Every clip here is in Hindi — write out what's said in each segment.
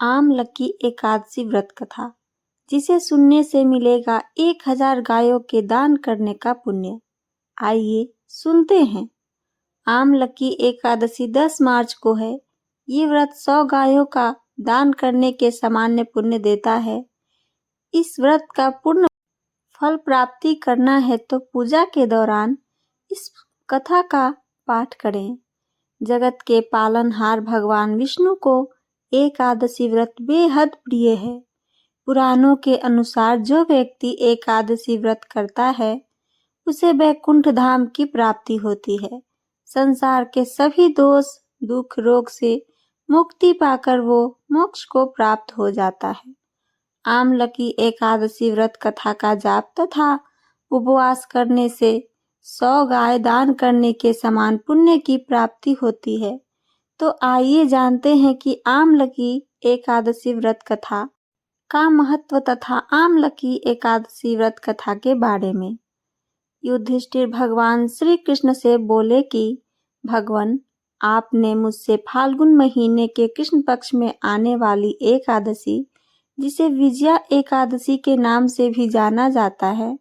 आमलकी एकादशी व्रत कथा, जिसे सुनने से मिलेगा 1000 गायों के दान करने का पुण्य। आइए सुनते हैं। आमलकी एकादशी 10 मार्च को है। ये व्रत 100 गायों का दान करने के सामान्य पुण्य देता है। इस व्रत का पूर्ण फल प्राप्ति करना है तो पूजा के दौरान इस कथा का पाठ करें। जगत के पालनहार भगवान विष्णु को एकादशी व्रत बेहद प्रिय है। पुराणों के अनुसार जो व्यक्ति एकादशी व्रत करता है उसे वैकुंठ धाम की प्राप्ति होती है। संसार के सभी दोष, दुख, रोग से मुक्ति पाकर वो मोक्ष को प्राप्त हो जाता है। आमलकी एकादशी व्रत कथा का जाप तथा उपवास करने से 100 गाय दान करने के समान पुण्य की प्राप्ति होती है। तो आइए जानते हैं कि आमलकी एकादशी व्रत कथा का महत्व तथा आमलकी एकादशी व्रत कथा के बारे में। युधिष्ठिर भगवान श्री कृष्ण से बोले कि भगवान, आपने मुझसे फाल्गुन महीने के कृष्ण पक्ष में आने वाली एकादशी, जिसे विजया एकादशी के नाम से भी जाना जाता है,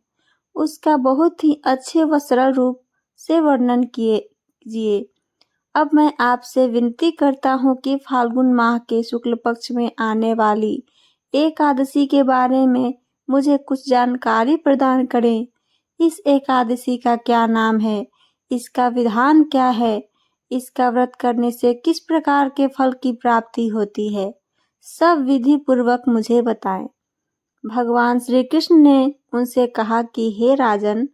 उसका बहुत ही अच्छे व सरल रूप से वर्णन कीजिए। अब मैं आपसे विनती करता हूँ कि फाल्गुन माह के शुक्ल पक्ष में आने वाली एकादशी के बारे में मुझे कुछ जानकारी प्रदान करें। इस एकादशी का क्या नाम है, इसका विधान क्या है, इसका व्रत करने से किस प्रकार के फल की प्राप्ति होती है, सब विधि पूर्वक मुझे बताएं। भगवान श्री कृष्ण ने उनसे कहा कि हे राजन,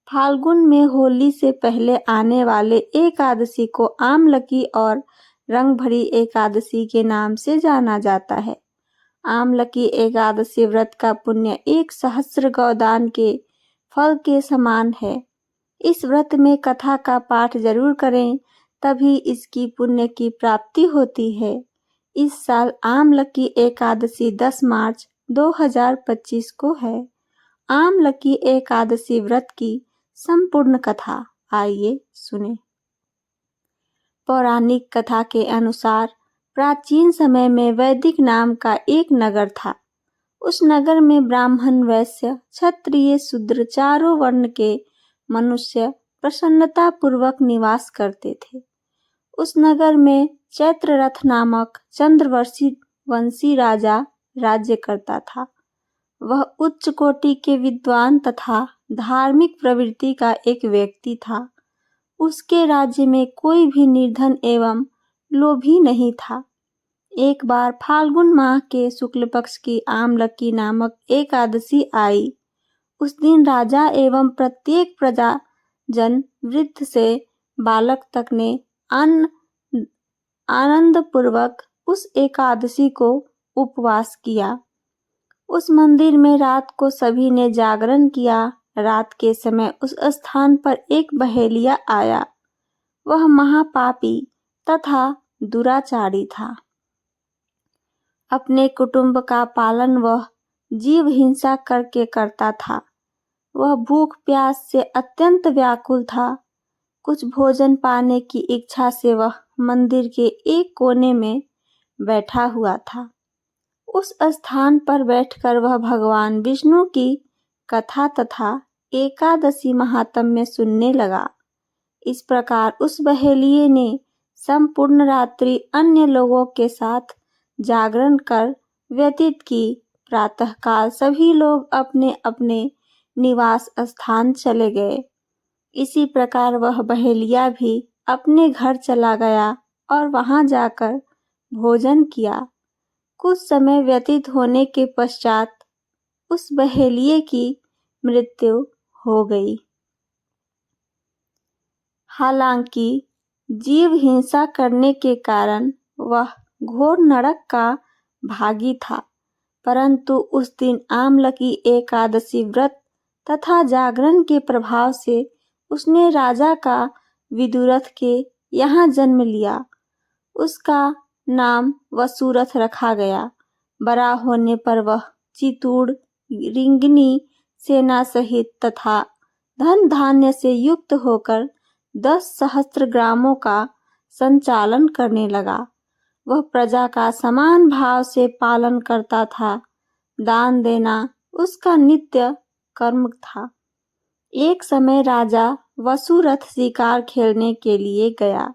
फाल्गुन में होली से पहले आने वाले एकादशी को आमलकी और रंग भरी एकादशी के नाम से जाना जाता है। आमलकी एकादशी व्रत का पुण्य 1 सहस्त्र गौदान के फल के समान है। इस व्रत में कथा का पाठ जरूर करें, तभी इसकी पुण्य की प्राप्ति होती है। इस साल आमलकी एकादशी 10 मार्च 2025 को है। आमलकी एकादशी व्रत की संपूर्ण कथा आइए सुने। पौराणिक कथा के अनुसार प्राचीन समय में वैदिक नाम का एक नगर था। उस नगर में ब्राह्मण, वैश्य, क्षत्रिय, शूद्र चारों वर्ण के मनुष्य प्रसन्नता पूर्वक निवास करते थे। उस नगर में चैत्ररथ नामक चंद्रवर्षी वंशी राजा राज्य करता था। वह उच्च कोटि के विद्वान तथा धार्मिक प्रवृत्ति का एक व्यक्ति था। उसके राज्य में कोई भी निर्धन एवं लोभी नहीं था। एक बार फाल्गुन माह के शुक्ल पक्ष की आमलकी नामक एकादशी आई। उस दिन राजा एवं प्रत्येक प्रजाजन, वृद्ध से बालक तक ने आनंद पूर्वक उस एकादशी को उपवास किया। उस मंदिर में रात को सभी ने जागरण किया। रात के समय उस स्थान पर एक बहेलिया आया। वह महापापी तथा दुराचारी था। अपने कुटुंब का पालन वह जीव हिंसा करके करता था। वह भूख प्यास से अत्यंत व्याकुल था। कुछ भोजन पाने की इच्छा से वह मंदिर के एक कोने में बैठा हुआ था। उस स्थान पर बैठकर वह भगवान विष्णु की कथा तथा एकादशी महात्म्य सुनने लगा। इस प्रकार उस बहेलिये ने संपूर्ण रात्रि अन्य लोगों के साथ जागरण कर व्यतीत की। प्रातःकाल सभी लोग अपने अपने निवास स्थान चले गए। इसी प्रकार वह बहेलिया भी अपने घर चला गया और वहां जाकर भोजन किया। कुछ समय व्यतीत होने के पश्चात उस बहेलिये की मृत्यु हो गई। हालांकि जीव हिंसा करने के कारण वह घोर नरक का भागी था, परंतु उस दिन आमलकी एकादशी व्रत तथा जागरण के प्रभाव से उसने राजा का विदुरथ के यहाँ जन्म लिया। उसका नाम वसुरथ रखा गया। बड़ा होने पर वह चितूड़, रिंगनी सेना सहित तथा धन धान्य से युक्त होकर 10 सहस्त्र ग्रामों का संचालन करने लगा। वह प्रजा का समान भाव से पालन करता था। दान देना उसका नित्य कर्म था। एक समय राजा वसुरथ शिकार खेलने के लिए गया।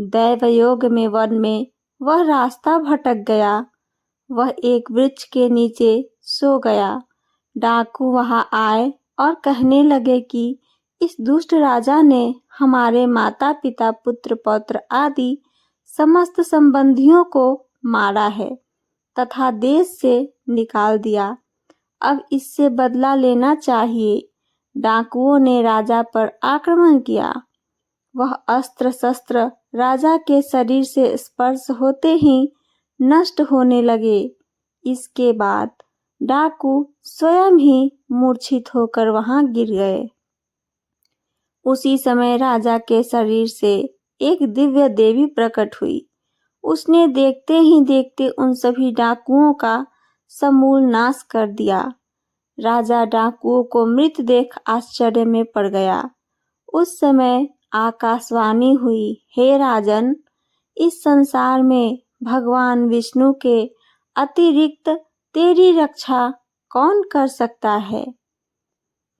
दैवयोग में वन में वह रास्ता भटक गया। वह एक वृक्ष के नीचे सो गया। डाकू वहां आए और कहने लगे कि इस दुष्ट राजा ने हमारे माता पिता पुत्र पौत्र आदि समस्त संबंधियों को मारा है तथा देश से निकाल दिया। अब इससे बदला लेना चाहिए। डाकुओं ने राजा पर आक्रमण किया। वह अस्त्र शस्त्र राजा के शरीर से स्पर्श होते ही नष्ट होने लगे। इसके बाद डाकू स्वयं ही मूर्छित होकर वहां गिर गए। उसी समय राजा के शरीर से एक दिव्य देवी प्रकट हुई। उसने देखते ही देखते उन सभी डाकुओं का समूल नाश कर दिया। राजा डाकुओं को मृत देख आश्चर्य में पड़ गया। उस समय आकाशवाणी हुई, हे राजन, इस संसार में भगवान विष्णु के अतिरिक्त तेरी रक्षा कौन कर सकता है?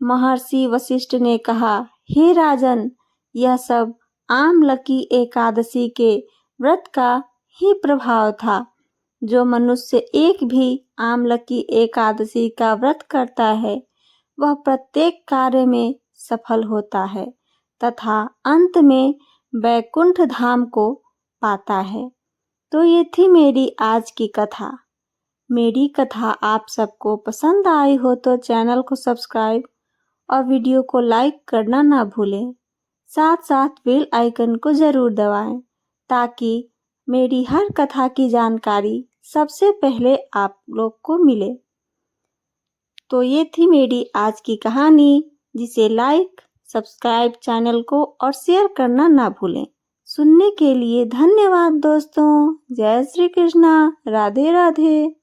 महर्षि वशिष्ठ ने कहा, हे राजन, यह सब आमलकी एकादशी के व्रत का ही प्रभाव था। जो मनुष्य एक भी आमलकी एकादशी का व्रत करता है वह प्रत्येक कार्य में सफल होता है तथा अंत में वैकुंठ धाम को पाता है। तो ये थी मेरी आज की कथा। मेरी कथा आप सबको पसंद आई हो तो चैनल को सब्सक्राइब और वीडियो को लाइक करना ना भूलें। साथ साथ बेल आइकन को जरूर दबाएं ताकि मेरी हर कथा की जानकारी सबसे पहले आप लोग को मिले। तो ये थी मेरी आज की कहानी, जिसे लाइक, सब्सक्राइब चैनल को और शेयर करना ना भूलें। सुनने के लिए धन्यवाद दोस्तों। जय श्री कृष्णा। राधे राधे।